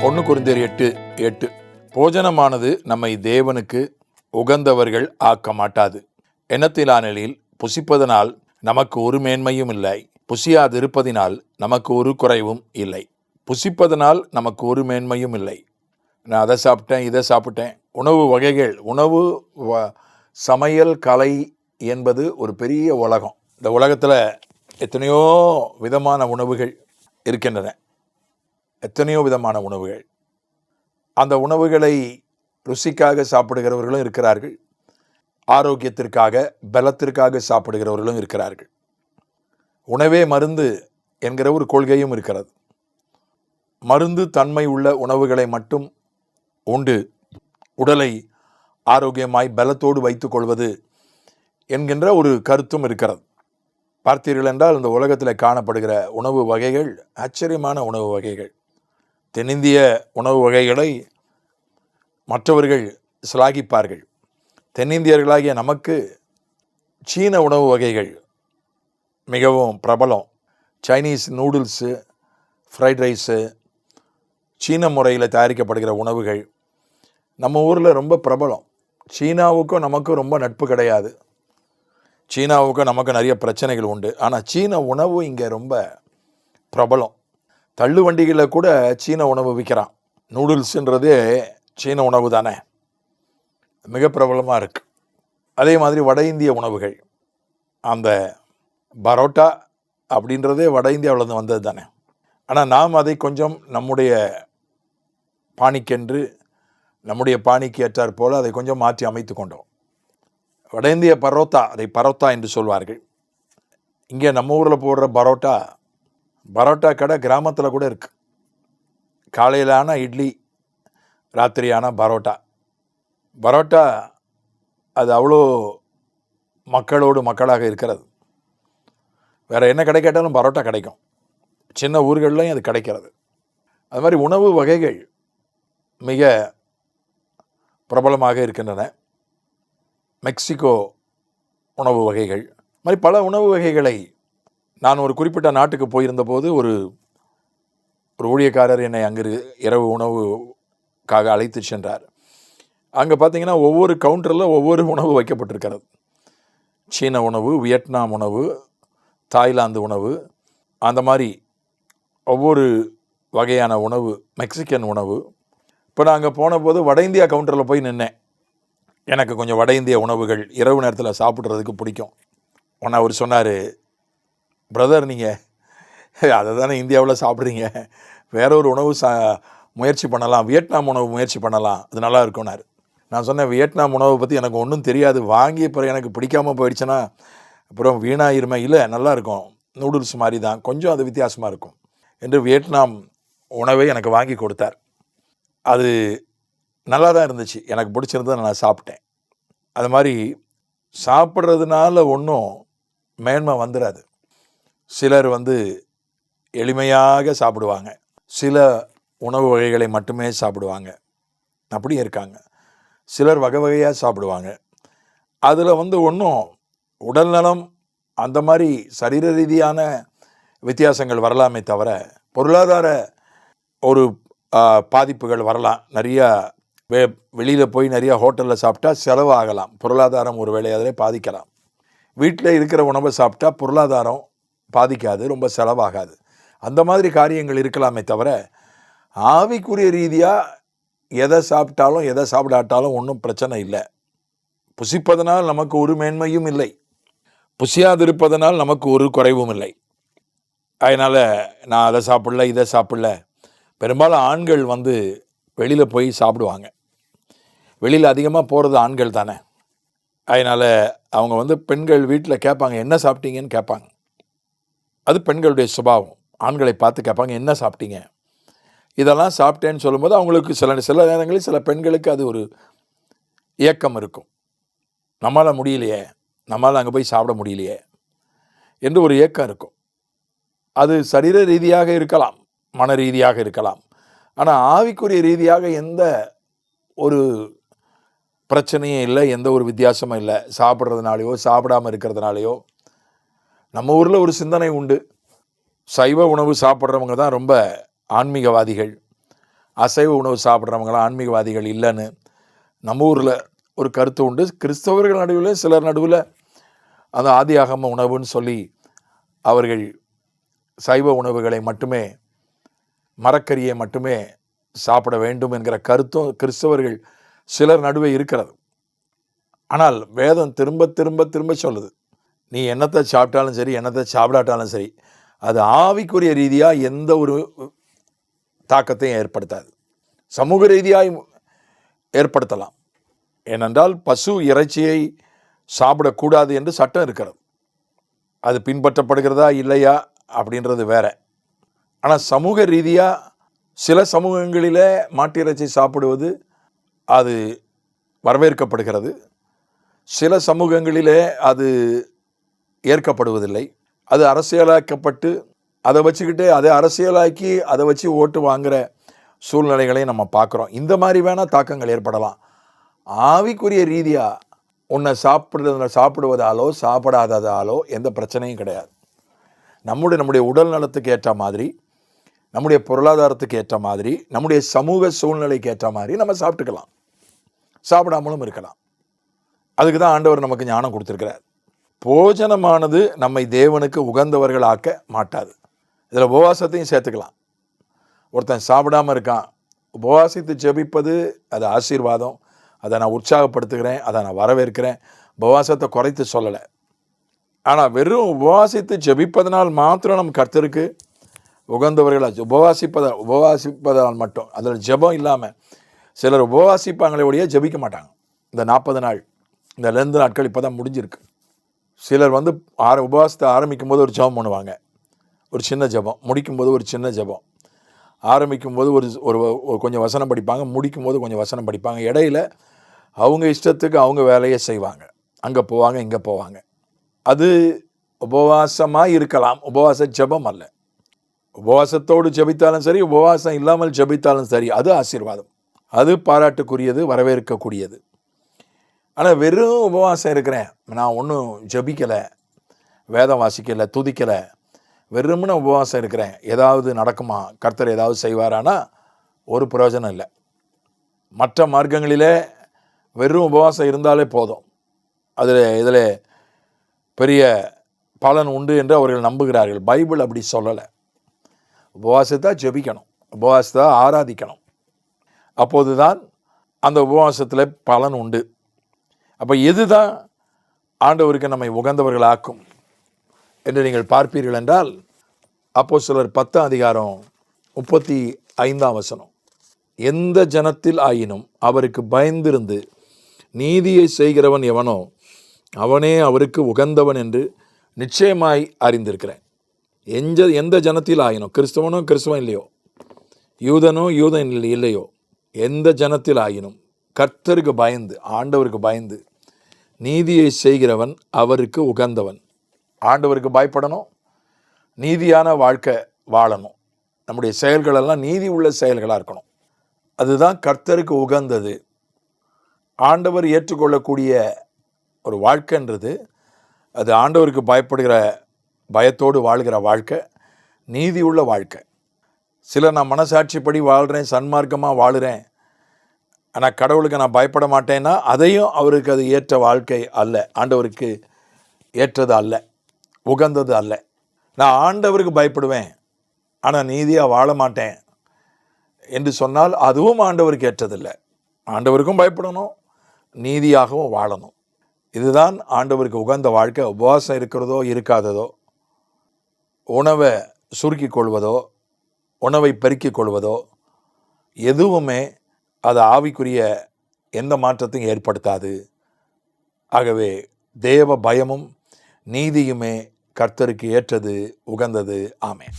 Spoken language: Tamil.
1 கொரிந்தியர் 8:8 போஜனமானது நம்மை தேவனுக்கு உகந்தவர்கள் ஆக்க மாட்டாது. எண்ணத்திலானெனில் புசிப்பதனால் நமக்கு ஒரு மேன்மையும் இல்லை, புசியாதிருப்பதினால் நமக்கு ஒரு குறைவும் இல்லை. புசிப்பதனால் நமக்கு ஒரு மேன்மையும் இல்லை. நான் அதை சாப்பிட்டேன், இதை சாப்பிட்டேன். உணவு வகைகள், சமையல் கலை என்பது ஒரு பெரிய உலகம். இந்த உலகத்தில் எத்தனையோ விதமான உணவுகள் இருக்கின்றன. எத்தனையோ விதமான உணவுகள். அந்த உணவுகளை ருசிக்காக சாப்பிடுகிறவர்களும் இருக்கிறார்கள், ஆரோக்கியத்திற்காக பலத்திற்காக சாப்பிடுகிறவர்களும் இருக்கிறார்கள். உணவே மருந்து என்கிற ஒரு கொள்கையும் இருக்கிறது. மருந்து தன்மை உள்ள உணவுகளை மட்டும் உண்டு உடலை ஆரோக்கியமாய் பலத்தோடு வைத்துக் கொள்வது என்கின்ற ஒரு கருத்தும் இருக்கிறது. பார்த்தீர்கள் என்றால் இந்த உலகத்தில் காணப்படுகிற உணவு வகைகள் ஆச்சரியமான உணவு வகைகள். தென்னிந்திய உணவு வகைகளை மற்றவர்கள் சிலாகிப்பார்கள். தென்னிந்தியர்களாகிய நமக்கு சீன உணவு வகைகள் மிகவும் பிரபலம். சைனீஸ் நூடுல்ஸு, ஃப்ரைட் ரைஸு, சீன முறையில் தயாரிக்கப்படுகிற உணவுகள் நம்ம ஊரில் ரொம்ப பிரபலம். சீனாவுக்கும் நமக்கும் ரொம்ப நட்பு கிடையாது. சீனாவுக்கும் நமக்கு நிறைய பிரச்சனைகள் உண்டு. ஆனால் சீன உணவு இங்கே ரொம்ப பிரபலம். தள்ளு வண்டிகளில் கூட சீன உணவு விற்கிறான். நூடுல்ஸுன்றதே சீன உணவு தானே, மிக பிரபலமாக இருக்குது. அதே மாதிரி வட இந்திய உணவுகள், அந்த பரோட்டா அப்படின்றதே வட இந்தியாவிலேருந்து வந்தது தானே. ஆனால் நாம் அதை கொஞ்சம் நம்முடைய பாணிக்கென்று, நம்முடைய பாணிக்கு ஏற்றாற் போல் அதை கொஞ்சம் மாற்றி அமைத்து கொண்டோம். வட இந்திய பரோட்டா, அதை பரோட்டா என்று சொல்வார்கள். இங்கே நம்ம ஊரில் போடுற பரோட்டா கடை கிராமத்தில் கூட இருக்குது. காலையிலான இட்லி, ராத்திரியான பரோட்டா அது அவ்வளோ மக்களோடு மக்களாக இருக்கிறது. வேறு என்ன கடை கேட்டாலும் பரோட்டா கிடைக்கும். சின்ன ஊர்கள்லையும் அது கிடைக்கிறது. அது மாதிரி உணவு வகைகள் மிக பிரபலமாக இருக்கின்றன. மெக்சிகோ உணவு வகைகள் மாதிரி பல உணவு வகைகளை, நான் ஒரு குறிப்பிட்ட நாட்டுக்கு போயிருந்தபோது ஒரு ஊழியக்காரர் என்னை அங்கு இரவு உணவுக்காக அழைத்து சென்றார். அங்கே பார்த்தீங்கன்னா ஒவ்வொரு கவுண்டரில் ஒவ்வொரு உணவு வைக்கப்பட்டிருக்கிறது. சீன உணவு, வியட்நாம் உணவு, தாய்லாந்து உணவு, அந்த மாதிரி ஒவ்வொரு வகையான உணவு, மெக்சிகன் உணவு. இப்போ நான் அங்கே போன போது வட இந்தியா கவுண்டரில் போய் நின்னேன். எனக்கு கொஞ்சம் வட இந்திய உணவுகள் இரவு நேரத்தில் சாப்பிட்றதுக்கு பிடிக்கும். ஒன்று அவர் சொன்னார், பிரதர் நீங்கள் அதை தானே இந்தியாவில் சாப்பிட்றீங்க, வேற ஒரு உணவு முயற்சி பண்ணலாம், வியட்நாம் உணவு முயற்சி பண்ணலாம், அது நல்லா இருக்கும்னாரு. நான் சொன்னேன், வியட்நாம் உணவை பற்றி எனக்கு ஒன்றும் தெரியாது, வாங்கி அப்புறம் எனக்கு பிடிக்காமல் போயிடுச்சுன்னா அப்புறம் வீணாயிருமே. இல்லை, நல்லாயிருக்கும், நூடுல்ஸ் மாதிரி தான், கொஞ்சம் அது வித்தியாசமாக இருக்கும் என்று வியட்நாம் உணவை எனக்கு வாங்கி கொடுத்தார். அது நல்லா தான் இருந்துச்சு, எனக்கு பிடிச்சிருந்ததை நான் சாப்பிட்டேன். அது மாதிரி சாப்பிட்றதுனால ஒன்றும் மேன்மை வந்துடாது. சிலர் எளிமையாக சாப்பிடுவாங்க, சில உணவு வகைகளை மட்டுமே சாப்பிடுவாங்க, அப்படியும் இருக்காங்க. சிலர் வகை வகையாக சாப்பிடுவாங்க. அதில் ஒன்றும் உடல்நலம் அந்த மாதிரி சரீர ரீதியான வித்தியாசங்கள் வரலாமே தவிர பொருளாதார ஒரு பாதிப்புகள் வரலாம். நிறையா வெளியில் போய் நிறையா ஹோட்டலில் சாப்பிட்டா செலவு ஆகலாம், பொருளாதாரம் ஒரு வேளை அதில் பாதிக்கலாம். வீட்டில் இருக்கிற உணவை சாப்பிட்டா பொருளாதாரம் பாதிக்காது, ரொம்ப செலவாகாது. அந்த மாதிரி காரியங்கள் இருக்கலாமே தவிர ஆவிக்குரிய ரீதியாக எதை சாப்பிட்டாலும் எதை சாப்பிடாட்டாலும் ஒன்றும் பிரச்சனை இல்லை. புசிப்பதனால் நமக்கு ஒரு மேன்மையும் இல்லை, புசியாதிருப்பதனால் நமக்கு ஒரு குறைவும் இல்லை. அதனால் நான் அதை சாப்பிடல, இதை சாப்பிடல. பெரும்பாலும் ஆண்கள் வெளியில் போய் சாப்பிடுவாங்க. வெளியில் அதிகமாக போகிறது ஆண்கள் தானே. அதனால் அவங்க பெண்கள் வீட்டில் கேட்பாங்க, என்ன சாப்பிட்டீங்கன்னு கேட்பாங்க. அது பெண்களுடைய சுபாவம். ஆண்களை பார்த்து கேட்பாங்க, என்ன சாப்பிட்டீங்க, இதெல்லாம் சாப்பிட்டேன்னு சொல்லும்போது அவங்களுக்கு சில நேரங்களில் சில பெண்களுக்கு அது ஒரு ஏக்கம் இருக்கும். நம்மளால் முடியலையே, நம்மளால் அங்கே போய் சாப்பிட முடியலையே என்று ஒரு ஏக்கம் இருக்கும். அது சரீர ரீதியாக இருக்கலாம், மன ரீதியாக இருக்கலாம். ஆனால் ஆவிக்குரிய ரீதியாக எந்த ஒரு பிரச்சனையும் இல்லை, எந்த ஒரு வித்தியாசமும் இல்லை. சாப்பிட்றதுனாலையோ சாப்பிடாமல் இருக்கிறதுனாலையோ. நம்ம ஊரில் ஒரு சிந்தனை உண்டு, சைவ உணவு சாப்பிட்றவங்க தான் ரொம்ப ஆன்மீகவாதிகள், அசைவ உணவு சாப்பிட்றவங்களாம் ஆன்மீகவாதிகள் இல்லைன்னு நம்ம ஊரில் ஒரு கருத்து உண்டு. கிறிஸ்தவர்கள் நடுவில் சிலர் நடுவில் அந்த ஆதியாகம உணவுன்னு சொல்லி அவர்கள் சைவ உணவுகளை மட்டுமே, மரக்கறியை மட்டுமே சாப்பிட வேண்டும் என்கிற கருத்தும் கிறிஸ்தவர்கள் சிலர் நடுவே இருக்கிறது. ஆனால் வேதம் திரும்ப திரும்ப திரும்ப சொல்லுது, நீ என்னத்தை சாப்பிட்டாலும் சரி, என்னத்தை சாப்பிடாட்டாலும் சரி, அது ஆவிக்குரிய ரீதியாக எந்த ஒரு தாக்கத்தையும் ஏற்படுத்தாது. சமூக ரீதியாக ஏற்படுத்தலாம். ஏனென்றால் பசு இறைச்சியை சாப்பிடக்கூடாது என்று சட்டம் இருக்கிறது. அது பின்பற்றப்படுகிறதா இல்லையா அப்படின்றது வேற. ஆனால் சமூக ரீதியாக சில சமூகங்களிலே மாட்டு இறைச்சி சாப்பிடுவது அது வரவேற்கப்படுகிறது. சில சமூகங்களிலே அது ஏற்கப்படுவதில்லை. அது அரசியலாக்கப்பட்டு அதை வச்சுக்கிட்டு அதை அரசியலாக்கி அதை வச்சு ஓட்டு வாங்குகிற சூழ்நிலைகளையும் நம்ம பார்க்குறோம். இந்த மாதிரி வேணால் தாக்கங்கள் ஏற்படலாம். ஆவிக்குரிய ரீதியாக உன்னை சாப்பிடுவதாலோ சாப்பிடாததாலோ எந்த பிரச்சனையும் கிடையாது. நம்முடைய உடல் நலத்துக்கு ஏற்ற மாதிரி, நம்முடைய பொருளாதாரத்துக்கு ஏற்ற மாதிரி, நம்முடைய சமூக சூழ்நிலைக்கு ஏற்ற மாதிரி நம்ம சாப்பிட்டுக்கலாம், சாப்பிடாமலும் இருக்கலாம். அதுக்கு தான் ஆண்டவர் நமக்கு ஞானம் கொடுத்துருக்கிறார். போஜனமானது நம்மை தேவனுக்கு உகந்தவர்கள் ஆக்க மாட்டாது. இதில் உபவாசத்தையும் சேர்த்துக்கலாம். ஒருத்தன் சாப்பிடாமல் இருக்கான், உபவாசித்து ஜெபிப்பது அது ஆசீர்வாதம். அதை நான் உற்சாகப்படுத்துகிறேன், அதை நான் வரவேற்கிறேன். உபவாசத்தை குறைத்து சொல்லலை. ஆனால் வெறும் உபவாசித்து ஜெபிப்பதனால் மாத்திரம் நம்ம கர்த்தருக்கு உகந்தவர்களாக உபவாசிப்பதால் மட்டும், அதில் ஜெபம் இல்லாமல் சிலர் உபவாசிப்பாங்களே ஒழிய ஜெபிக்க மாட்டாங்க. இந்த 40 நாள், இந்த லெந்து நாட்கள் இப்போ தான் முடிஞ்சிருக்கு. சிலர் உபவாசத்தை ஆரம்பிக்கும் போது ஒரு ஜெபம் பண்ணுவாங்க, ஒரு சின்ன ஜெபம். முடிக்கும்போது ஒரு சின்ன ஜெபம். ஆரம்பிக்கும்போது ஒரு கொஞ்சம் வசனம் படிப்பாங்க, முடிக்கும்போது கொஞ்சம் வசனம் படிப்பாங்க. இடையில அவங்க இஷ்டத்துக்கு அவங்க வேலையை செய்வாங்க, அங்கே போவாங்க இங்கே போவாங்க. அது உபவாசமாக இருக்கலாம், உபவாச ஜெபம் அல்ல. உபவாசத்தோடு ஜெபித்தாலும் சரி, உபவாசம் இல்லாமல் ஜெபித்தாலும் சரி, அது ஆசீர்வாதம், அது பாராட்டுக்குரியது, வரவேற்கக்கூடியது. ஆனால் வெறும் உபவாசம் இருக்கிறேன், நான் ஒன்றும் ஜெபிக்கலை, வேதம் வாசிக்கலை, துதிக்கலை, வெறும்னு உபவாசம் இருக்கிறேன், ஏதாவது நடக்குமா, கர்த்தர் ஏதாவது செய்வாரானா ஒரு பிரயோஜனம் இல்லை. மற்ற மார்க்கங்களிலே வெறும் உபவாசம் இருந்தாலே போதும், இதில் பெரிய பலன் உண்டு என்று அவர்கள் நம்புகிறார்கள். பைபிள் அப்படி சொல்லலை. உபவாசத்தை ஜெபிக்கணும், உபவாசத்தை ஆராதிக்கணும். அப்போது தான் அந்த உபவாசத்தில் பலன் உண்டு. அப்போ எதுதான் ஆண்டவருக்கு நம்மை உகந்தவர்களாக்கும் என்று நீங்கள் பார்ப்பீர்கள் என்றால், அப்போஸ்தலர் 10:35 எந்த ஜனத்தில் ஆயினும் அவருக்கு பயந்திருந்து நீதியை செய்கிறவன் எவனோ அவனே அவருக்கு உகந்தவன் என்று நிச்சயமாய் அறிந்திருக்கிறேன். எந்த ஜனத்தில் ஆயினும், கிறிஸ்தவனோ கிறிஸ்தவன் இல்லையோ, யூதனோ யூதன் இல்லையோ, எந்த ஜனத்தில் ஆயினும் கர்த்தருக்கு பயந்து, ஆண்டவருக்கு பயந்து நீதியை செய்கிறவன் அவருக்கு உகந்தவன். ஆண்டவருக்கு பயப்படணும், நீதியான வாழ்க்கை வாழணும், நம்முடைய செயல்களெல்லாம் நீதி உள்ள செயல்களாக இருக்கணும். அதுதான் கர்த்தருக்கு உகந்தது. ஆண்டவர் ஏற்றுக்கொள்ளக்கூடிய ஒரு வாழ்க்கைன்றது அது ஆண்டவருக்கு பயப்படுகிற, பயத்தோடு வாழ்கிற வாழ்க்கை, நீதி உள்ள வாழ்க்கை. சிலர் நான் மனசாட்சிப்படி வாழ்கிறேன், சன்மார்க்கமாக வாழுறேன், ஆனால் கடவுளுக்கு நான் பயப்பட மாட்டேன்னா அதையும் அவருக்கு அது ஏற்ற வாழ்க்கை அல்ல, ஆண்டவருக்கு ஏற்றது அல்ல, உகந்தது அல்ல. நான் ஆண்டவருக்கு பயப்படுவேன் ஆனால் நீதியாக வாழ மாட்டேன் என்று சொன்னால் அதுவும் ஆண்டவருக்கு ஏற்றதில்லை. ஆண்டவருக்கும் பயப்படணும், நீதியாகவும் வாழணும். இதுதான் ஆண்டவருக்கு உகந்த வாழ்க்கை. உபவாசம் இருக்கிறதோ இருக்காததோ, உணவை சுருக்கிக் கொள்வதோ, உணவை பெருக்கிக் கொள்வதோ, எதுவுமே அது ஆவிக்குரிய எந்த மாற்றத்தையும் ஏற்படுத்தாது. ஆகவே தேவ பயமும் நீதியுமே கர்த்தருக்கு ஏற்றது, உகந்தது. ஆமென்.